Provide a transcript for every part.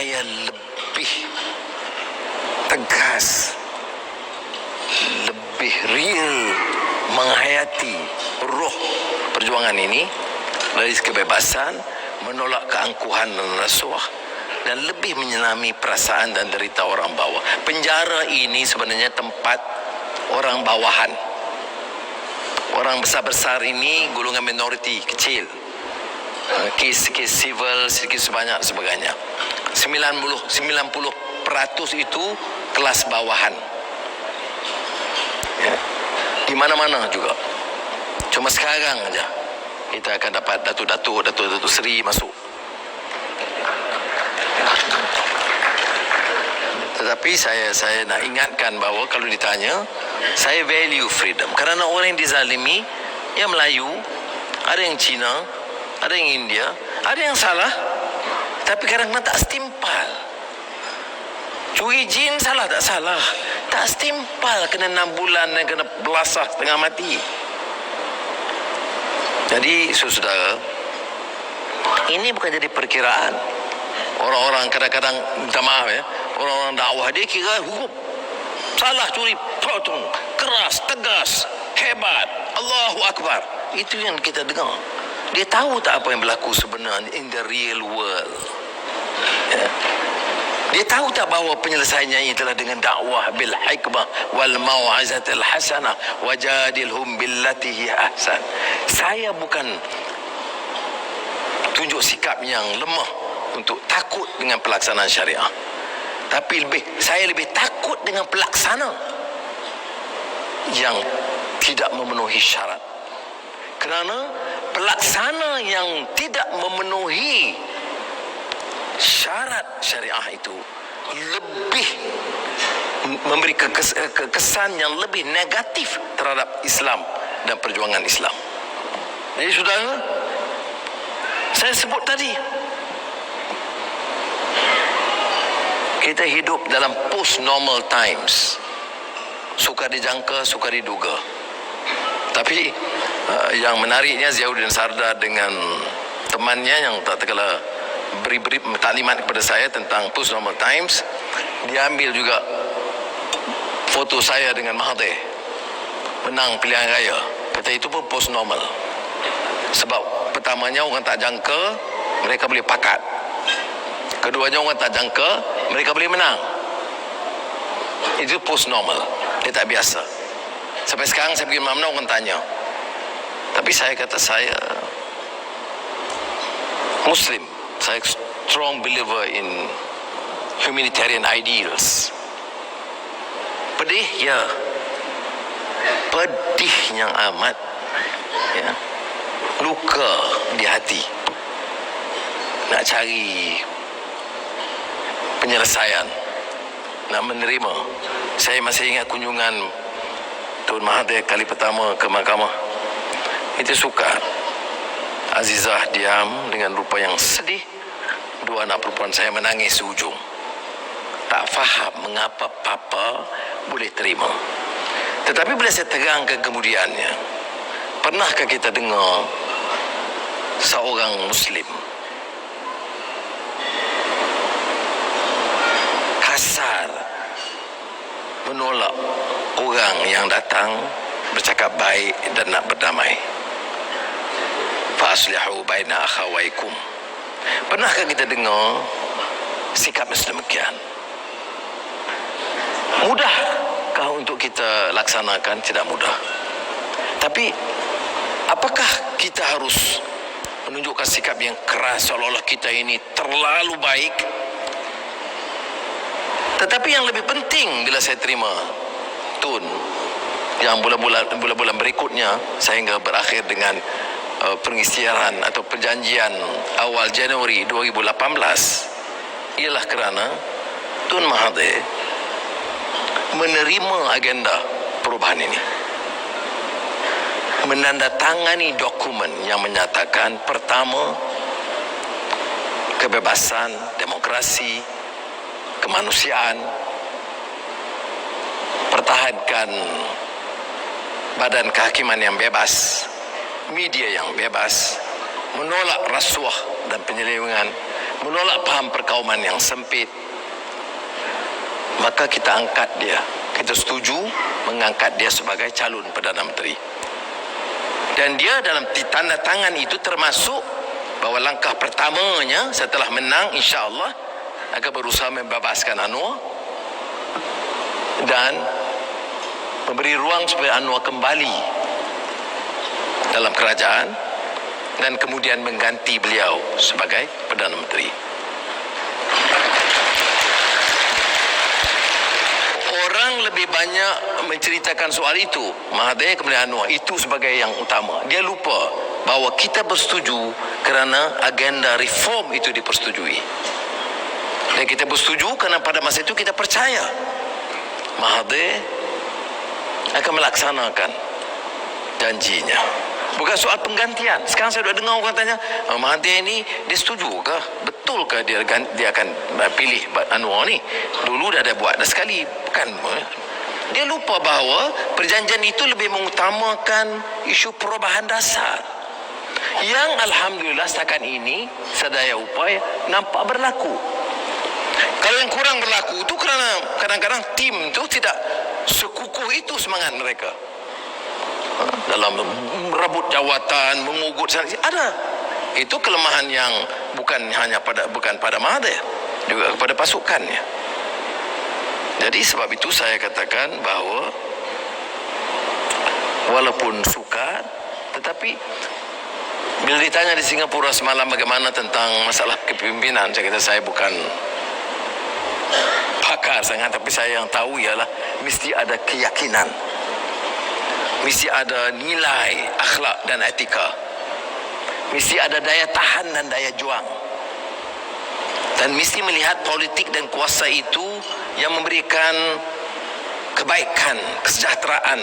saya lebih tegas, lebih real menghayati roh perjuangan ini dari kebebasan, menolak keangkuhan dan rasuah, dan lebih menyelami perasaan dan derita orang bawah. Penjara ini sebenarnya tempat orang bawahan. Orang besar-besar ini golongan minoriti kecil. Kes-kes civil sedikit sebanyak sebagainya. 90% itu kelas bawahan. Ya. Di mana-mana juga. Cuma sekarang aja kita akan dapat Datuk Seri masuk. Tetapi saya nak ingatkan bahawa kalau ditanya, saya value freedom. Kerana orang yang dizalimi, yang Melayu, ada yang Cina, ada yang India, ada yang salah, tapi kadang-kadang tak setimpal. Curi jin salah tak salah, tak setimpal, kena 6 bulan dan kena belasah setengah mati. Jadi saudara, ini bukan jadi perkiraan. Orang-orang kadang-kadang, minta maaf ya, orang-orang dakwah dia kira hukum. Salah curi, potong, keras, tegas, hebat, Allahu Akbar. Itu yang kita dengar. Dia tahu tak apa yang berlaku sebenarnya in the real world. Ya. Dia tahu tak bahawa penyelesaiannya adalah dengan dakwah bil hikmah wal mau'izatil hasanah wajadilhum billati hiya ahsan. Saya bukan tunjuk sikap yang lemah untuk takut dengan pelaksanaan syariah. Tapi saya lebih takut dengan pelaksana yang tidak memenuhi syarat. Kerana pelaksana yang tidak memenuhi syarat syariah itu lebih memberi kesan yang lebih negatif terhadap Islam dan perjuangan Islam. Jadi saudara, saya sebut tadi, kita hidup dalam post-normal times. Suka dijangka, suka diduga. Tapi yang menariknya, Ziauddin Sardar dengan temannya yang tak terkala beri taklimat kepada saya tentang post-normal times, dia ambil juga foto saya dengan Mahathir menang pilihan raya. Kata itu pun post-normal. Sebab pertamanya orang tak jangka mereka boleh pakat. Keduanya orang tak jangka mereka boleh menang. Itu post-normal. Dia tak biasa. Sampai sekarang saya pergi mana-mana orang tanya. Tapi saya kata saya Muslim. Saya strong believer in humanitarian ideals. Pedih, ya. Pedihnya amat. Ya. Luka di hati. Nak cari penyelesaian, nak menerima. Saya masih ingat kunjungan Tun Mahathir kali pertama ke mahkamah. Itu sukar. Azizah diam dengan rupa yang sedih. Dua anak perempuan saya menangis sehujung. Tak faham mengapa papa boleh terima. Tetapi bila saya terangkan kemudiannya, pernahkah kita dengar seorang Muslim kasar menolak orang yang datang bercakap baik dan nak berdamai? Faslihu baina akhawaikum. Pernahkah kita dengar sikap sedemikian? Mudahkah untuk kita laksanakan? Tidak mudah. Tapi apakah kita harus menunjukkan sikap yang keras seolah-olah kita ini terlalu baik? Tetapi yang lebih penting bila saya terima Tun, yang bulan-bulan berikutnya sehingga berakhir dengan pengisytiharan atau perjanjian awal Januari 2018, ialah kerana Tun Mahathir menerima agenda perubahan ini, menandatangani dokumen yang menyatakan pertama, kebebasan, demokrasi, kemanusiaan, pertahankan badan kehakiman yang bebas, media yang bebas, menolak rasuah dan penyelewengan, menolak faham perkauman yang sempit, maka kita angkat dia. Kita setuju mengangkat dia sebagai calon Perdana Menteri. Dan dia dalam tanda tangan itu termasuk bahawa langkah pertamanya setelah menang, insya-Allah akan berusaha membebaskan Anwar dan memberi ruang supaya Anwar kembali dalam kerajaan dan kemudian mengganti beliau sebagai Perdana Menteri. Orang lebih banyak menceritakan soal itu, Mahathir kemudian Anwar, itu sebagai yang utama. Dia lupa bahawa kita bersetuju kerana agenda reform itu dipersetujui. Dan kita bersetuju kerana pada masa itu kita percaya Mahathir akan melaksanakan janjinya. Bukan soal penggantian. Sekarang saya sudah dengar orang tanya, Mahathir ini dia setuju ke? Betul ke dia akan pilih Anwar ni? Dulu dah ada buat dah sekali. Bukan. Dia lupa bahawa perjanjian itu lebih mengutamakan isu perubahan dasar. Yang alhamdulillah setakat ini sedaya upaya nampak berlaku. Kalau yang kurang berlaku itu kerana kadang-kadang tim itu tidak sekukuh itu semangat mereka. Dalam merebut jawatan, mengugut ada. Itu kelemahan yang bukan pada Mahathir, juga kepada pasukannya. Jadi sebab itu saya katakan bahawa walaupun sukar, tetapi bila ditanya di Singapura semalam bagaimana tentang masalah kepimpinan, saya kata saya bukan pakar sangat, tapi saya yang tahu ialah mesti ada keyakinan, mesti ada nilai akhlak dan etika, mesti ada daya tahan dan daya juang, dan mesti melihat politik dan kuasa itu yang memberikan kebaikan, kesejahteraan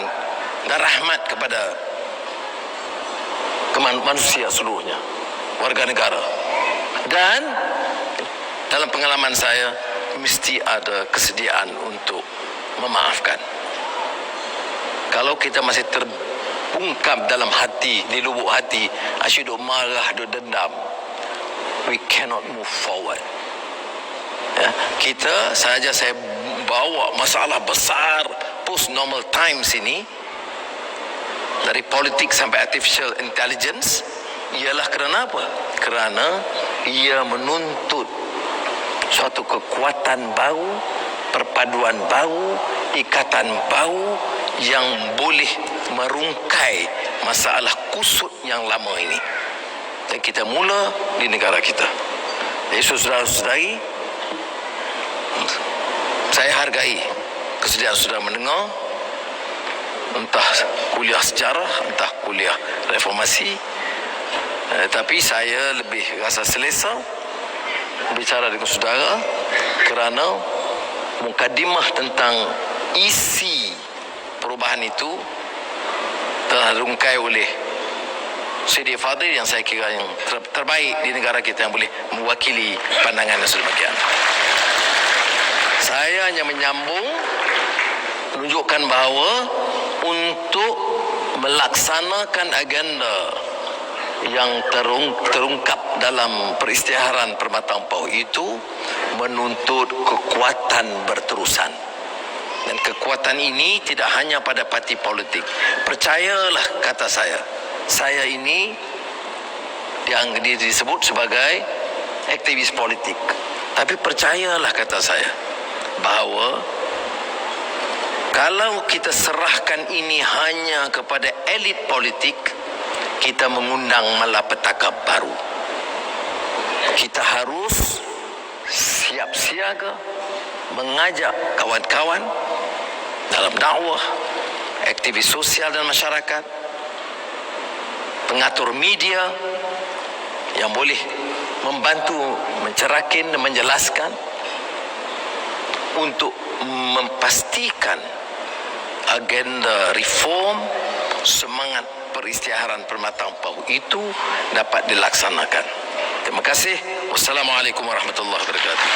dan rahmat kepada manusia seluruhnya, warga negara. Dan dalam pengalaman saya mesti ada kesediaan untuk memaafkan. Kalau kita masih terbungkam dalam hati, di lubuk hati, asyik duk marah, duk dendam, we cannot move forward. Ya, saya bawa masalah besar post normal times ini, dari politik sampai artificial intelligence, ialah kerana apa? Kerana ia menuntut suatu kekuatan baru, perpaduan baru, ikatan baru yang boleh merungkai masalah kusut yang lama ini. Dan kita mula di negara kita. Jadi saudara-saudari, saya hargai kesediaan saudara mendengar, entah kuliah sejarah, entah kuliah reformasi, tapi saya lebih rasa selesa bicara dengan saudara kerana mukadimah tentang isi perubahan itu telah dirungkai oleh Siddiq Fadil yang saya kira yang terbaik di negara kita yang boleh mewakili pandangan yang sedemikian. Saya hanya menyambung, menunjukkan bahawa untuk melaksanakan agenda yang terungkap dalam peristiharan Permatang Pauh itu menuntut kekuatan berterusan. Dan kekuatan ini tidak hanya pada parti politik. Percayalah kata saya ini yang disebut sebagai aktivis politik. Tapi percayalah kata saya bahawa kalau kita serahkan ini hanya kepada elit politik, kita mengundang malapetaka baru. Kita harus siap siaga mengajak kawan-kawan dalam dakwah, aktivis sosial dan masyarakat, pengatur media yang boleh membantu mencerakin dan menjelaskan untuk memastikan agenda reform, semangat peristiharan Permatang Pauh itu dapat dilaksanakan. Terima kasih. Wassalamualaikum warahmatullahi wabarakatuh.